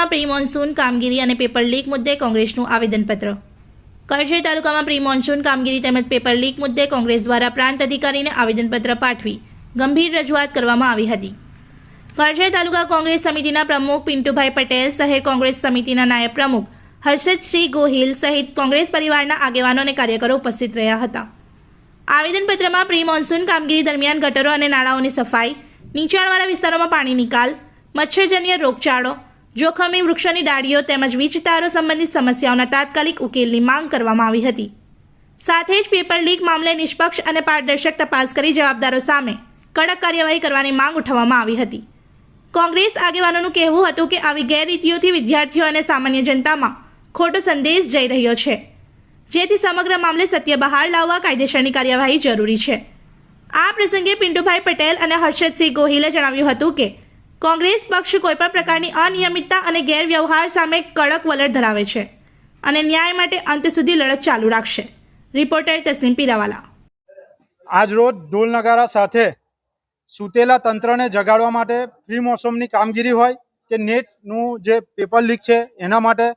તાલુકામાં pre monsoon કામગીરી અને પેપર લીક મુદ્દે કોંગ્રેસનું આવેદનપત્ર। કરજણ તાલુકામાં પ્રી મોન્સૂન કામગીરી તેમજ પેપર લીક મુદ્દે કોંગ્રેસ દ્વારા પ્રાંત અધિકારીને આવેદનપત્ર પાઠવી ગંભીર રજૂઆત કરવામાં આવી હતી। કરજણ તાલુકા કોંગ્રેસ સમિતિના પ્રમુખ પિન્ટુભાઈ પટેલ, શહેર કોંગ્રેસ સમિતિના નાયબ પ્રમુખ હર્ષદસિંહ ગોહિલ સહિત કોંગ્રેસ પરિવારના આગેવાનો અને કાર્યકરો ઉપસ્થિત રહ્યા હતા। આવેદનપત્રમાં પ્રી મોન્સૂન કામગીરી દરમિયાન ગટરો અને નાળાઓની સફાઈ, નીચાણવાળા વિસ્તારોમાં પાણી નિકાલ, મચ્છરજન્ય રોગચાળો, જોખમી વૃક્ષોની ડાળીઓ તેમજ વીજ તારો સંબંધિત સમસ્યાઓના તાત્કાલિક ઉકેલની માંગ કરવામાં આવી હતી। સાથે જ પેપર લીક મામલે નિષ્પક્ષ અને પારદર્શક તપાસ કરી જવાબદારો સામે કડક કાર્યવાહી કરવાની માંગ ઉઠાવવામાં આવી હતી। કોંગ્રેસ આગેવાનોનું કહેવું હતું કે આવી ગેરરીતિઓથી વિદ્યાર્થીઓ અને સામાન્ય જનતામાં ખોટો સંદેશ જઈ રહ્યો છે, જેથી સમગ્ર મામલે સત્ય બહાર લાવવા કાયદેસરની કાર્યવાહી જરૂરી છે। આ પ્રસંગે પિન્ટુભાઈ પટેલ અને હર્ષદસિંહ ગોહિલે જણાવ્યું હતું કે કોંગ્રેસ પક્ષ કોઈપણ પ્રકારની અનિયમિતતા અને ગેરવ્યવહાર સામે કડક વલણ ધરાવે છે અને ન્યાય માટે અંત સુધી લડત ચાલુ રાખશે। રિપોર્ટર તસ્લીમ પીરાવાલા। આજ રોજ ઢોલ નગારા સાથે સૂતેલા તંત્રને જગાડવા માટે પ્રી મોસમની કામગીરી હોય કે નેટનું જે પેપર લીક છે એના માટે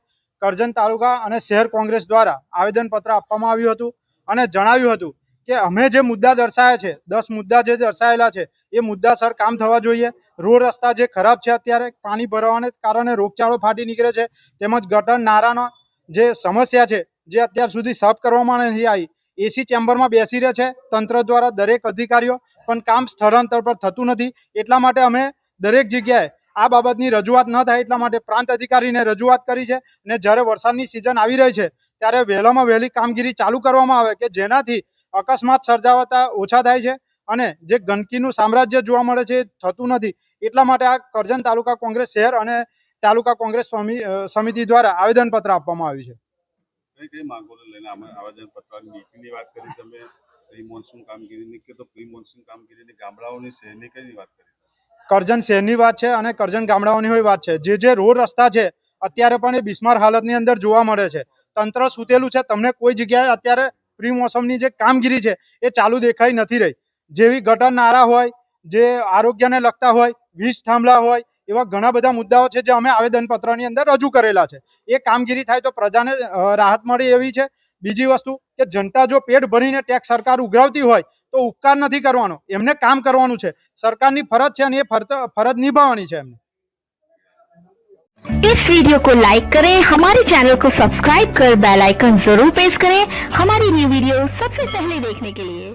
કરજણ તાલુકા અને શહેર કોંગ્રેસ દ્વારા આવેદનપત્ર આપવામાં આવ્યું હતું અને જણાવ્યું હતું કે અમે જે મુદ્દા દર્શાવ્યા છે 10 મુદ્દા જે દર્શાવેલા છે એ મુદ્દાસર કામ થવા જોઈએ। રોડ રસ્તા જે ખરાબ છે, અત્યારે પાણી ભરવાને કારણે રોગચાળો ફાટી નીકળે છે, તેમજ ગટર નાળાનો જે સમસ્યા છે જે અત્યાર સુધી સાફ કરવામાં નથી આવી। એસી ચેમ્બરમાં બેસી રહે છે તંત્ર દ્વારા દરેક અધિકારીઓ, પણ કામ સ્થળાંતર પર થતું નથી। એટલા માટે અમે દરેક જગ્યાએ આ બાબતની રજૂઆત ન થાય એટલા માટે પ્રાંત અધિકારીને રજૂઆત કરી છે અને જ્યારે વરસાદની સિઝન આવી રહી છે ત્યારે વહેલામાં વહેલી કામગીરી ચાલુ કરવામાં આવે કે જેનાથી અકસ્માત સર્જાવતા ઓછા થાય છે અને જે ગંદકીનું સામ્રાજ્ય જોવા મળે છે એ થતું નથી। એટલા માટે આ કરજણ તાલુકા કોંગ્રેસ શહેર અને તાલુકા કોંગ્રેસ સમિતિ દ્વારા આવેદનપત્ર આપવામાં આવ્યું છે। કઈ માંગોને લઈને આવેદનપત્રની મીટિંગની વાત કરી તમે, પ્રી મોન્સૂન કામગીરીની કે તો પ્રી મોન્સૂન કામગીરીની ગામડાઓની શહેરની કઈ વાત કરી? કરજણ શહેરની વાત છે અને કરજણ ગામડાઓની હોય વાત છે। જે રોડ રસ્તા છે અત્યારે પણ એ બિસ્માર હાલતની અંદર જોવા મળે છે। તંત્ર સૂતેલું છે, તમને કોઈ જગ્યાએ અત્યારે પ્રી મોસમની જે કામગીરી છે એ ચાલુ દેખાઈ નથી રહી। જેવી ગટર નાળા હોય, જે આરોગ્યને લગતા હોય, વીજ થાંભલા હોય, એવા ઘણા બધા મુદ્દાઓ છે જે અમે આવેદનપત્રની અંદર રજૂ કરેલા છે। એ કામગીરી થાય તો પ્રજાને રાહત મળે એવી છે। બીજી વસ્તુ કે જનતા જો પેટ ભરીને ટેક્સ સરકાર ઉઘરાવતી હોય તો ઉપકાર નથી કરવાનો, એમને કામ કરવાનું છે। સરકારની ફરજ છે અને એ ફરજ નિભાવવાની છે એમને। इस वीडियो को लाइक करें, हमारे चैनल को सब्सक्राइब कर बेल आइकन जरूर प्रेस करें हमारी न्यू वीडियो सबसे पहले देखने के लिए।